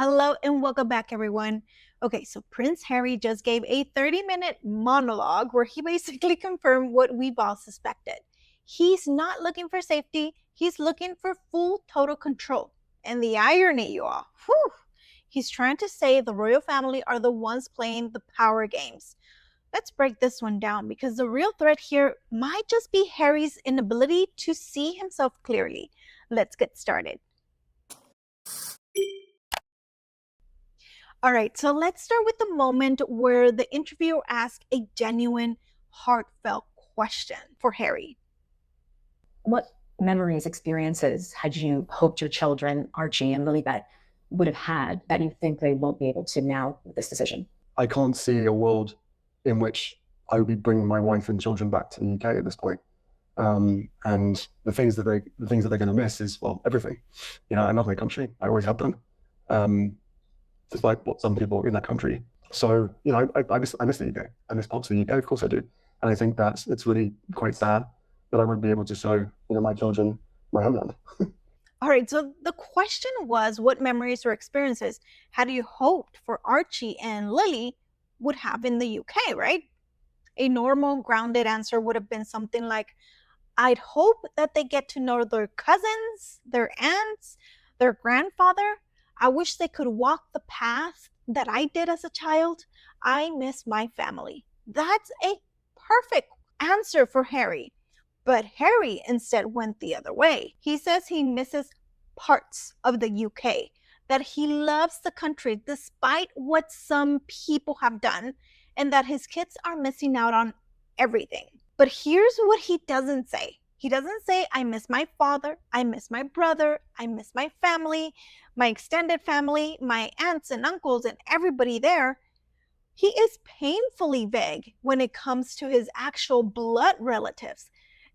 Hello and welcome back, everyone. Okay, so Prince Harry just gave a 30-minute monologue where he basically confirmed what we've all suspected. He's not looking for safety, he's looking for full total control. And the irony, you all, whew, he's trying to say the royal family are the ones playing the power games. Let's break this one down because the real threat here might just be Harry's inability to see himself clearly. Let's get started. All right, so let's start with the moment where the interviewer asked a genuine, heartfelt question for Harry. What memories, experiences had you hoped your children, Archie and Lilibet, would have had that you think they won't be able to now with this decision? I can't see a world in which I would be bringing my wife and children back to the UK at this point. And the things that they're going to miss is, well, everything. You know, I love my country. I always have done. Despite what some people in that country. So, you know, I miss the UK. I miss parts of the UK, of course I do. And I think that it's really quite sad that I wouldn't be able to show, you know, my children my homeland. All right, so the question was, what memories or experiences had you hoped for Archie and Lily would have in the UK, right? A normal, grounded answer would have been something like, I'd hope that they get to know their cousins, their aunts, their grandfather. I wish they could walk the path that I did as a child. I miss my family. That's a perfect answer for Harry. But Harry instead went the other way. He says he misses parts of the UK, that he loves the country despite what some people have done, and that his kids are missing out on everything. But here's what he doesn't say. He doesn't say, I miss my father, I miss my brother, I miss my family, my extended family, my aunts and uncles, and everybody there. He is painfully vague when it comes to his actual blood relatives.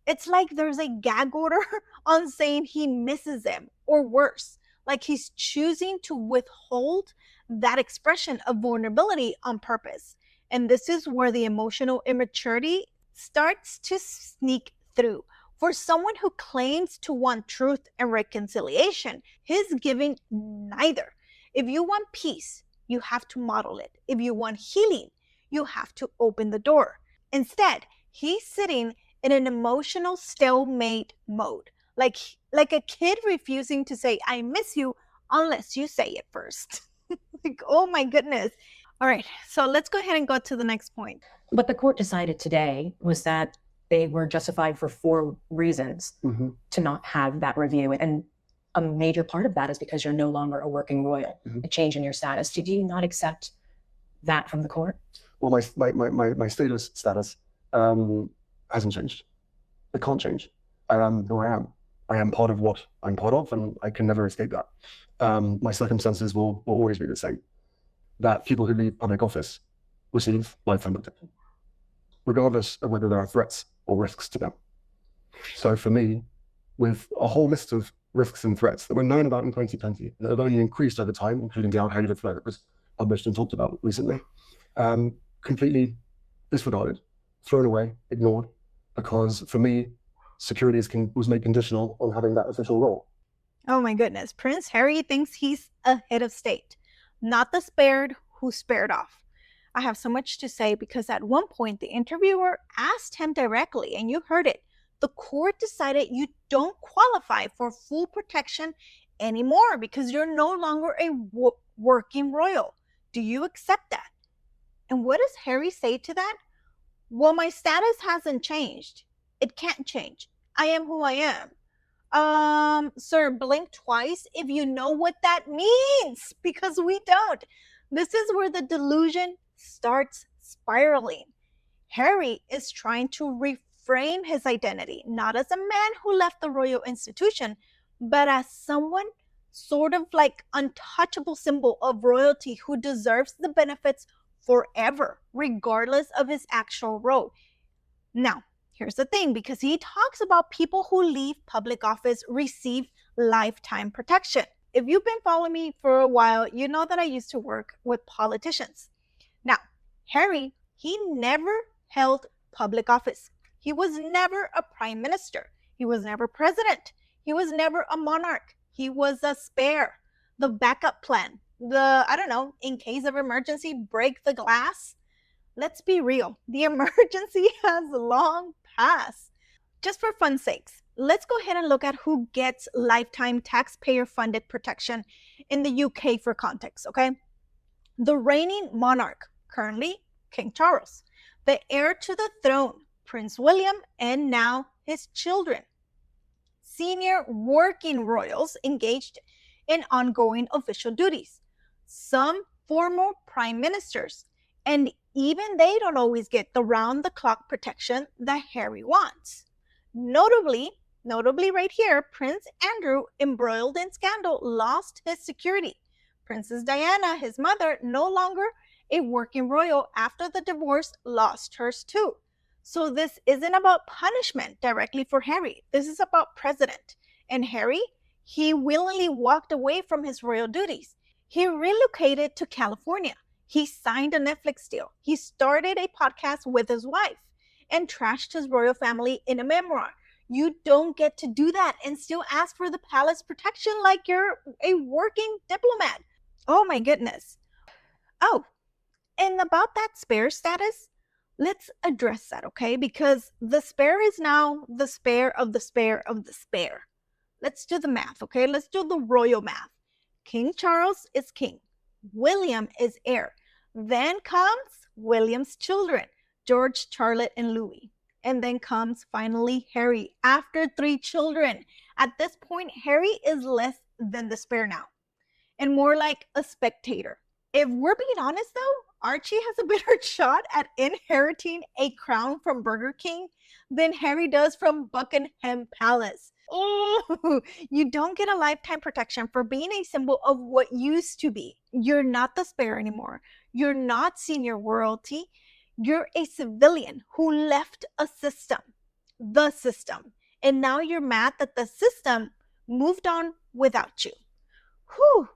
It's like there's a gag order on saying he misses them, or worse, like he's choosing to withhold that expression of vulnerability on purpose. And this is where the emotional immaturity starts to sneak through. For someone who claims to want truth and reconciliation, he's giving neither. If you want peace, you have to model it. If you want healing, you have to open the door. Instead, he's sitting in an emotional stalemate mode, like a kid refusing to say, I miss you, unless you say it first. Like, oh my goodness. All right, so let's go ahead and go to the next point. What the court decided today was that they were justified for 4 reasons to not have that review. And a major part of that is because you're no longer a working royal, a change in your status. Did you not accept that from the court? Well, my status hasn't changed. It can't change. I am who I am. I am part of what I'm part of, and I can never escape that. My circumstances will always be the same. That people who leave public office receive lifetime protection, regardless of whether there are threats or risks to them. So for me, with a whole list of risks and threats that were known about in 2020, that have only increased over time, including the Al-Qaeda threat that was published and talked about recently, completely disregarded, thrown away, ignored, because for me, security was made conditional on having that official role. Oh my goodness, Prince Harry thinks he's a head of state, not the spared who spared off. I have so much to say because at one point the interviewer asked him directly, and you heard it. The court decided you don't qualify for full protection anymore because you're no longer a working royal. Do you accept that? And what does Harry say to that? Well, my status hasn't changed. It can't change. I am who I am. Sir, blink twice if you know what that means, because we don't. This is where the delusion starts spiraling. Harry is trying to reframe his identity, not as a man who left the royal institution, but as someone sort of like untouchable symbol of royalty who deserves the benefits forever, regardless of his actual role. Now, here's the thing, because he talks about people who leave public office receive lifetime protection. If you've been following me for a while, you know that I used to work with politicians. Now, Harry, he never held public office. He was never a prime minister. He was never president. He was never a monarch. He was a spare, the backup plan, I don't know, in case of emergency, break the glass. Let's be real, the emergency has long passed. Just for fun's sakes, let's go ahead and look at who gets lifetime taxpayer-funded protection in the UK for context, okay? The reigning monarch, currently King Charles, the heir to the throne, Prince William, and now his children. Senior working royals engaged in ongoing official duties. Some former prime ministers, and even they don't always get the round-the-clock protection that Harry wants. Notably right here, Prince Andrew, embroiled in scandal, lost his security. Princess Diana, his mother, no longer a working royal after the divorce, lost hers too. So this isn't about punishment directly for Harry. This is about precedent. And Harry, he willingly walked away from his royal duties. He relocated to California. He signed a Netflix deal. He started a podcast with his wife and trashed his royal family in a memoir. You don't get to do that and still ask for the palace protection like you're a working diplomat. Oh my goodness. Oh, and about that spare status, let's address that, okay? Because the spare is now the spare of the spare of the spare. Let's do the math, okay? Let's do the royal math. King Charles is king. William is heir. Then comes William's children, George, Charlotte, and Louis. And then comes finally Harry after 3 children. At this point, Harry is less than the spare now and more like a spectator. If we're being honest though, Archie has a better shot at inheriting a crown from Burger King than Harry does from Buckingham Palace. Oh, you don't get a lifetime protection for being a symbol of what used to be. You're not the spare anymore. You're not senior royalty. You're a civilian who left a system, the system. And now you're mad that the system moved on without you. Whew.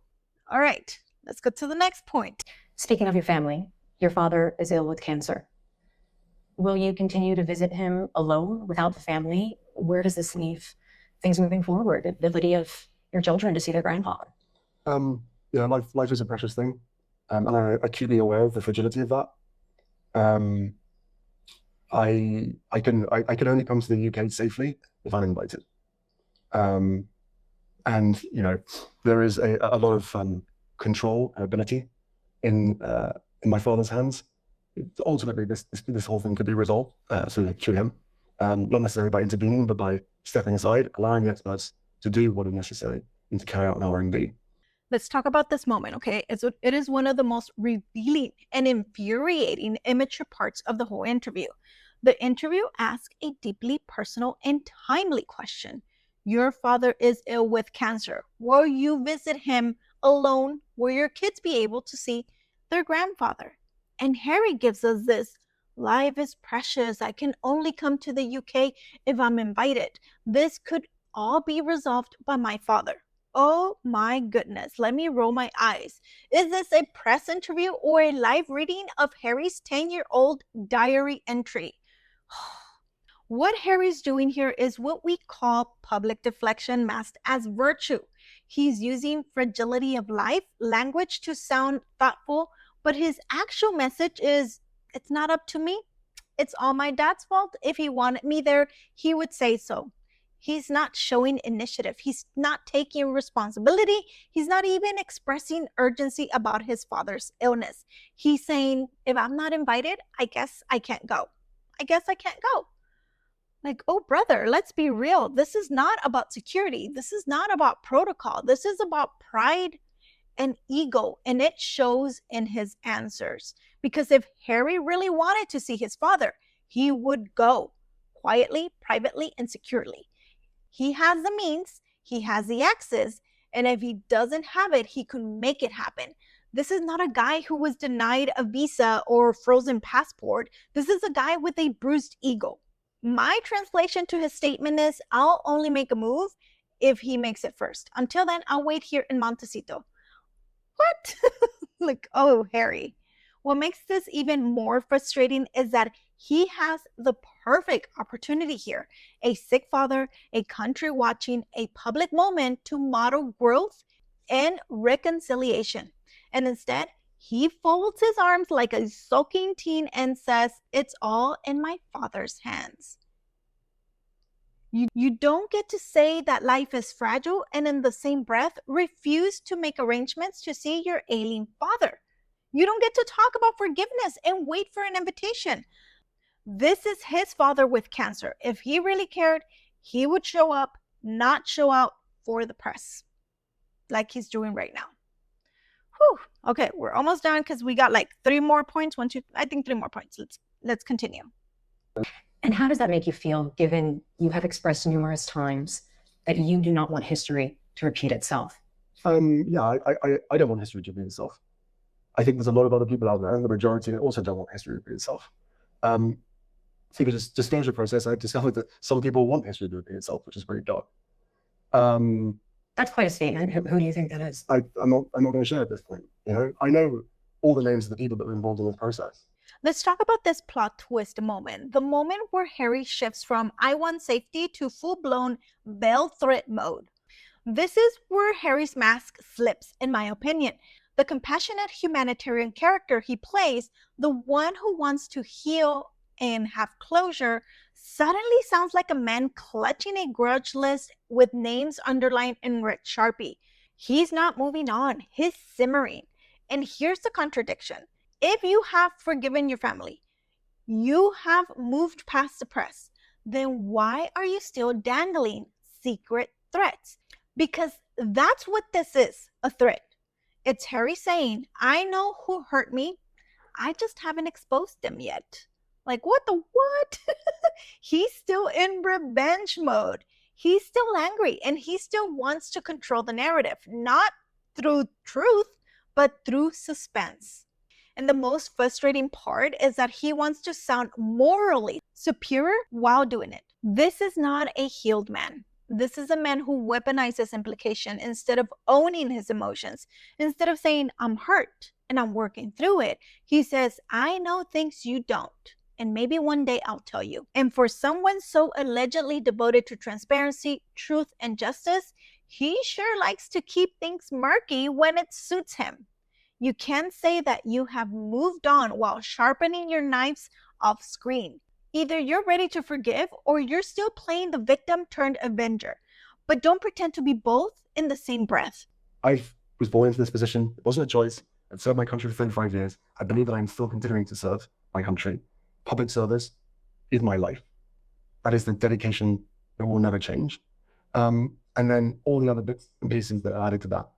All right, let's go to the next point. Speaking of your family, your father is ill with cancer. Will you continue to visit him alone without the family? Where does this leave things moving forward? The ability of your children to see their grandfather? Life is a precious thing. And I'm acutely aware of the fragility of that. I can only come to the UK safely if I'm invited. And there is a lot of control and ability in my father's hands. Ultimately, this whole thing could be resolved through him, not necessarily by intervening, but by stepping aside, allowing the experts to do what is necessary and to carry out an R&D. Let's talk about this moment, okay? It is one of the most revealing and infuriating immature parts of the whole interview. The interview asks a deeply personal and timely question. Your father is ill with cancer. Will you visit him alone? Will your kids be able to see their grandfather? And Harry gives us this, life is precious. I can only come to the UK if I'm invited. This could all be resolved by my father. Oh my goodness, let me roll my eyes. Is this a press interview or a live reading of Harry's 10-year-old diary entry? What Harry's doing here is what we call public deflection masked as virtue. He's using fragility of life language to sound thoughtful, but his actual message is, it's not up to me. It's all my dad's fault. If he wanted me there, he would say so. He's not showing initiative. He's not taking responsibility. He's not even expressing urgency about his father's illness. He's saying, if I'm not invited, I guess I can't go. I guess I can't go. Like, oh, brother, let's be real. This is not about security. This is not about protocol. This is about pride and ego, and it shows in his answers. Because if Harry really wanted to see his father, he would go quietly, privately, and securely. He has the means, he has the access, and if he doesn't have it, he could make it happen. This is not a guy who was denied a visa or frozen passport. This is a guy with a bruised ego. My translation to his statement is, I'll only make a move if he makes it first. Until then, I'll wait here in Montecito. What? Like, oh, Harry. What makes this even more frustrating is that he has the perfect opportunity here. A sick father, a country watching, a public moment to model growth and reconciliation. And instead, he folds his arms like a sulking teen and says, "It's all in my father's hands." You don't get to say that life is fragile and in the same breath refuse to make arrangements to see your ailing father. You don't get to talk about forgiveness and wait for an invitation. This is his father with cancer. If he really cared, he would show up, not show out for the press like he's doing right now. Whew. Okay, we're almost done because we got like 3 more points. I think 3 more points. Let's continue. And how does that make you feel, given you have expressed numerous times that you do not want history to repeat itself? Yeah, I don't want history to repeat itself. I think there's a lot of other people out there, and the majority also don't want history to repeat itself. Through this disclosure process, I've discovered that some people want history to repeat itself, which is pretty dark. That's quite a statement. Who do you think that is? I'm not going to share at this point. You know, I know all the names of the people that were involved in this process. Let's talk about this plot twist moment. The moment where Harry shifts from "I want safety" to full-blown bail threat mode. This is where Harry's mask slips, in my opinion. The compassionate humanitarian character he plays, the one who wants to heal and have closure, suddenly sounds like a man clutching a grudge list with names underlined in red Sharpie. He's not moving on, he's simmering. And here's the contradiction. If you have forgiven your family, you have moved past the press, then why are you still dangling secret threats? Because that's what this is, a threat. It's Harry saying, "I know who hurt me, I just haven't exposed them yet." Like, what the what? He's still in revenge mode. He's still angry, and he still wants to control the narrative, not through truth, but through suspense. And the most frustrating part is that he wants to sound morally superior while doing it. This is not a healed man. This is a man who weaponizes implication instead of owning his emotions. Instead of saying, "I'm hurt and I'm working through it," he says, "I know things you don't, and maybe one day I'll tell you." And for someone so allegedly devoted to transparency, truth, and justice, he sure likes to keep things murky when it suits him. You can't say that you have moved on while sharpening your knives off screen. Either you're ready to forgive or you're still playing the victim turned avenger. But don't pretend to be both in the same breath. I was born into this position. It wasn't a choice. I've served my country for 35 years. I believe that I'm still continuing to serve my country. Public service is my life. That is the dedication that will never change. And then all the other bits and pieces that are added to that.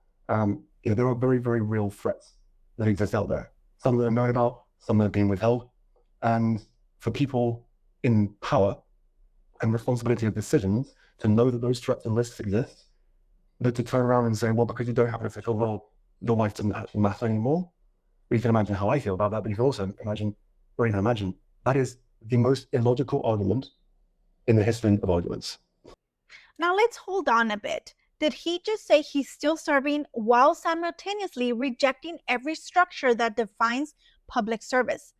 There are very, very real threats that exist out there. Some that are known about, some that have been withheld. And for people in power and responsibility of decisions to know that those threats and lists exist, but to turn around and say, well, because you don't have an official role, your life doesn't matter anymore. You can imagine how I feel about that, but you can also imagine, that is the most illogical argument in the history of arguments. Now let's hold on a bit. Did he just say he's still serving while simultaneously rejecting every structure that defines public service?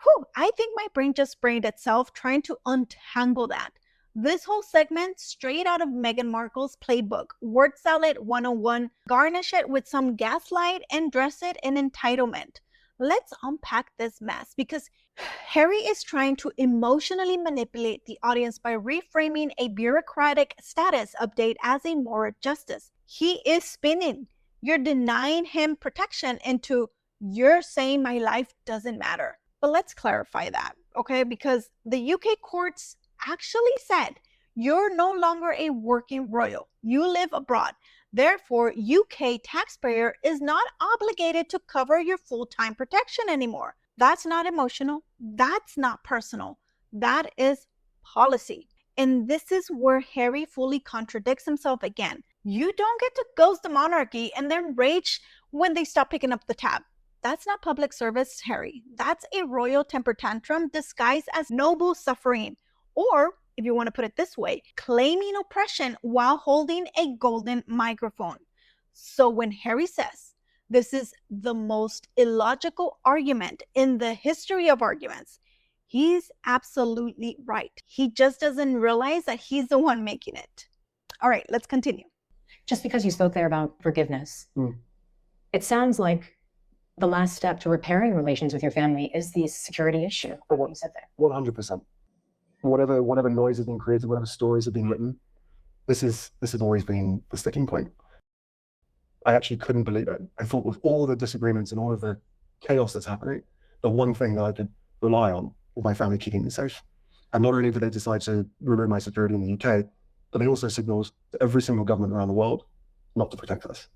Whew, I think my brain just sprained itself trying to untangle that. This whole segment, straight out of Meghan Markle's playbook, word salad 101, garnish it with some gaslight and dress it in entitlement. Let's unpack this mess because Harry is trying to emotionally manipulate the audience by reframing a bureaucratic status update as a moral justice. He is spinning. You're denying him protection into you're saying my life doesn't matter. But let's clarify that, okay? Because the UK courts actually said you're no longer a working royal. You live abroad. Therefore, UK taxpayer is not obligated to cover your full-time protection anymore. That's not emotional. That's not personal. That is policy. And this is where Harry fully contradicts himself again. You don't get to ghost the monarchy and then rage when they stop picking up the tab. That's not public service, Harry. That's a royal temper tantrum disguised as noble suffering. Or, if you want to put it this way, claiming oppression while holding a golden microphone. So when Harry says, this is the most illogical argument in the history of arguments, he's absolutely right. He just doesn't realize that he's the one making it. All right, let's continue. Just because you spoke there about forgiveness, it sounds like the last step to repairing relations with your family is the security issue, for what you said there. 100%. Whatever noise has been created, whatever stories have been written, this has always been the sticking point. I actually couldn't believe it. I thought with all the disagreements and all of the chaos that's happening, the one thing that I could rely on was my family keeping me safe. And not only did they decide to remove my security in the UK, but they also signaled to every single government around the world not to protect us.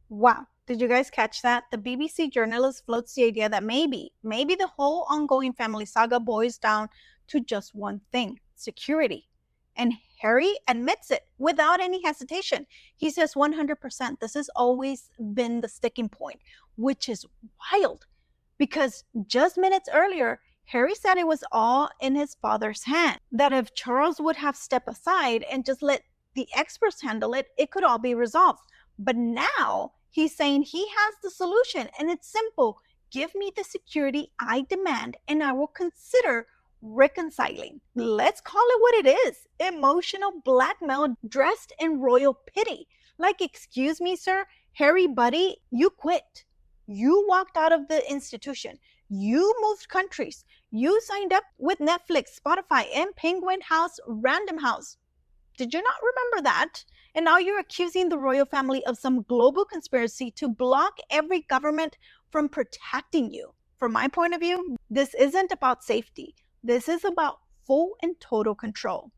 Wow. Did you guys catch that? The BBC journalist floats the idea that maybe the whole ongoing family saga boils down to just one thing: security. And Harry admits it without any hesitation. He says 100%, this has always been the sticking point, which is wild because just minutes earlier, Harry said it was all in his father's hand, that if Charles would have stepped aside and just let the experts handle it, it could all be resolved. But now he's saying he has the solution, and it's simple. Give me the security I demand, and I will consider reconciling. Let's call it what it is: emotional blackmail dressed in royal pity. Like, excuse me, sir, Harry buddy, you quit. You walked out of the institution. You moved countries. You signed up with Netflix, Spotify, and Penguin House, Random House. Did you not remember that? And now you're accusing the royal family of some global conspiracy to block every government from protecting you. From my point of view, this isn't about safety. This is about full and total control.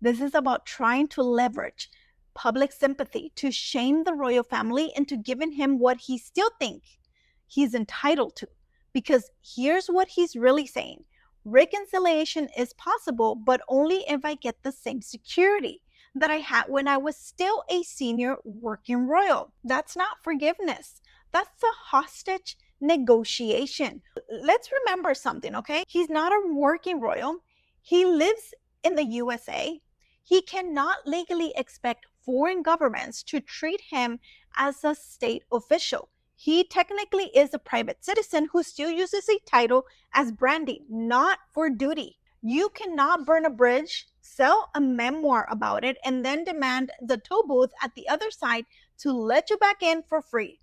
This is about trying to leverage public sympathy to shame the royal family into giving him what he still thinks he's entitled to. Because here's what he's really saying: reconciliation is possible, but only if I get the same security that I had when I was still a senior working royal. That's not forgiveness. That's a hostage negotiation. Let's remember something, okay? He's not a working royal. He lives in the USA. He cannot legally expect foreign governments to treat him as a state official. He technically is a private citizen who still uses a title as branding, not for duty. You cannot burn a bridge, sell a memoir about it, and then demand the toll booth at the other side to let you back in for free.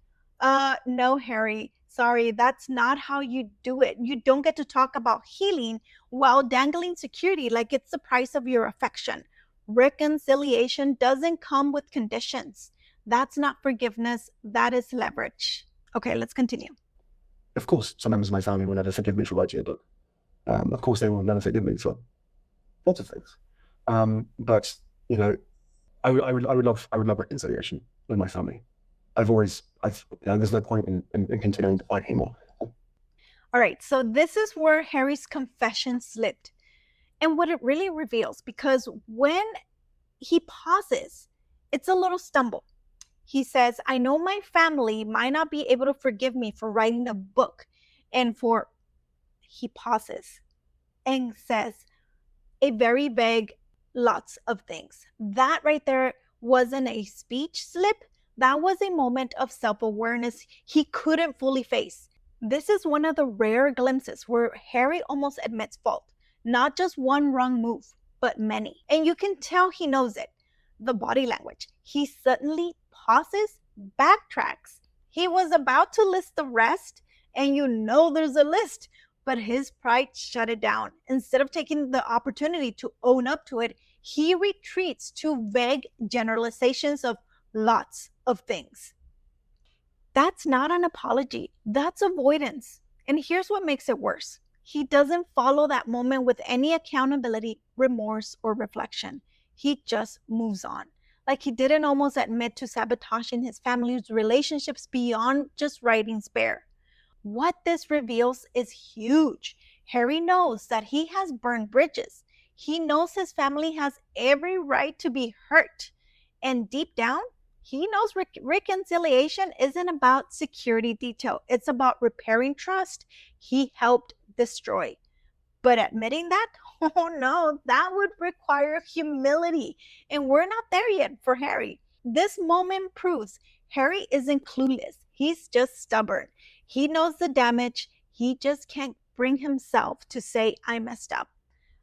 No, Harry, sorry, that's not how you do it. You don't get to talk about healing while dangling security like it's the price of your affection. Reconciliation doesn't come with conditions. That's not forgiveness, that is leverage. Okay, let's continue. Of course, some members of my family will never forgive me for writing a book. Of course, they will never forgive me for lots of things. But you know, I would love reconciliation with my family. There's no point in continuing to fight anymore. All right, so this is where Harry's confession slipped, and what it really reveals, because when he pauses, it's a little stumble. He says, I know my family might not be able to forgive me for writing a book, and he pauses and says a very vague lots of things. That right there wasn't a speech slip. That was a moment of self-awareness he couldn't fully face. This is one of the rare glimpses where Harry almost admits fault. Not just one wrong move, but many. And you can tell he knows it. The body language. He suddenly pauses, backtracks. He was about to list the rest, and you know there's a list, but his pride shut it down. Instead of taking the opportunity to own up to it, he retreats to vague generalizations of lots of things. That's not an apology. That's avoidance. And here's what makes it worse. He doesn't follow that moment with any accountability, remorse, or reflection. He just moves on. Like he didn't almost admit to sabotaging his family's relationships beyond just writing spare. What this reveals is huge. Harry knows that he has burned bridges. He knows his family has every right to be hurt. And deep down, he knows reconciliation isn't about security detail. It's about repairing trust he helped destroy. But admitting that, oh no, that would require humility. And we're not there yet for Harry. This moment proves Harry isn't clueless. He's just stubborn. He knows the damage. He just can't bring himself to say, I messed up.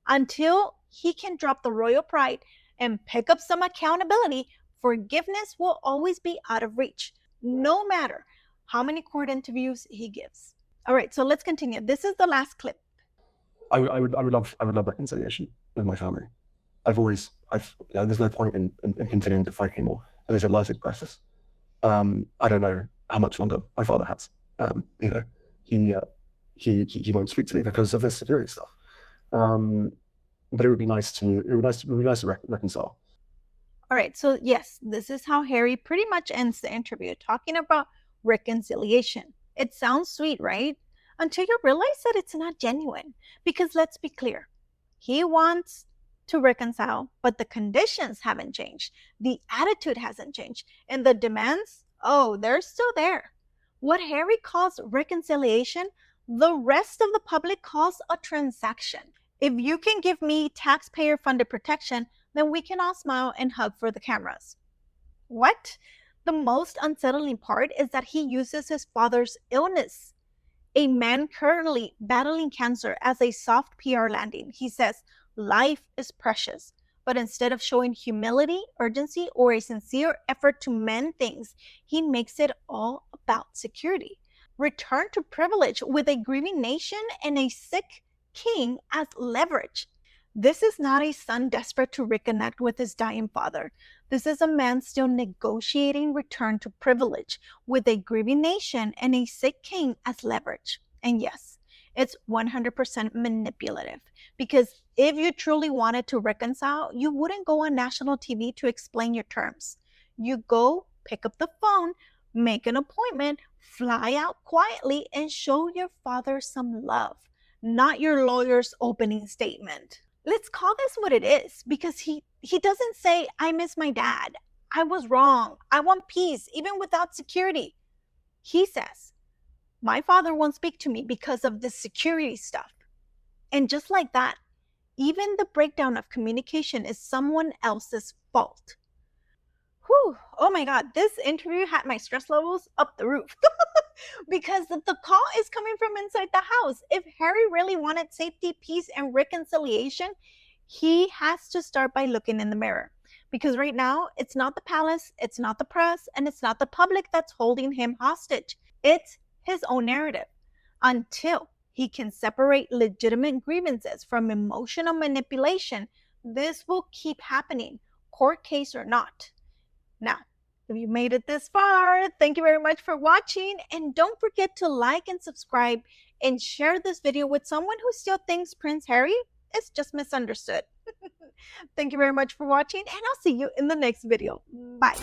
Until he can drop the royal pride and pick up some accountability, forgiveness will always be out of reach. No matter how many court interviews he gives. All right, so let's continue. This is the last clip. I would love reconciliation with my family. There's no point in continuing to fight anymore. And there's a life crisis. I don't know how much longer my father has. He won't speak to me because of this security stuff. But it would be nice to reconcile. All right, so yes, this is how Harry pretty much ends the interview, talking about reconciliation. It sounds sweet, right? Until you realize that it's not genuine. Because let's be clear, he wants to reconcile, but the conditions haven't changed. The attitude hasn't changed. And the demands, oh, they're still there. What Harry calls reconciliation, the rest of the public calls a transaction. If you can give me taxpayer-funded protection, then we can all smile and hug for the cameras. What? The most unsettling part is that he uses his father's illness, a man currently battling cancer, as a soft PR landing. He says, life is precious. But instead of showing humility, urgency, or a sincere effort to mend things, he makes it all about security. Return to privilege with a grieving nation and a sick king as leverage. This is not a son desperate to reconnect with his dying father. This is a man still negotiating return to privilege with a grieving nation and a sick king as leverage. And yes, it's 100% manipulative, because if you truly wanted to reconcile, you wouldn't go on national TV to explain your terms. You go, pick up the phone, make an appointment, fly out quietly, and show your father some love, not your lawyer's opening statement. Let's call this what it is, because he doesn't say, I miss my dad, I was wrong, I want peace, even without security. He says, my father won't speak to me because of this security stuff. And just like that, even the breakdown of communication is someone else's fault. Whew, oh my God, this interview had my stress levels up the roof. Because the call is coming from inside the house. If Harry really wanted safety, peace, and reconciliation, he has to start by looking in the mirror. Because right now, it's not the palace, it's not the press, and it's not the public that's holding him hostage. It's his own narrative. Until he can separate legitimate grievances from emotional manipulation, this will keep happening, court case or not. Now, if you made it this far, thank you very much for watching. And don't forget to like and subscribe and share this video with someone who still thinks Prince Harry is just misunderstood. Thank you very much for watching, and I'll see you in the next video. Bye.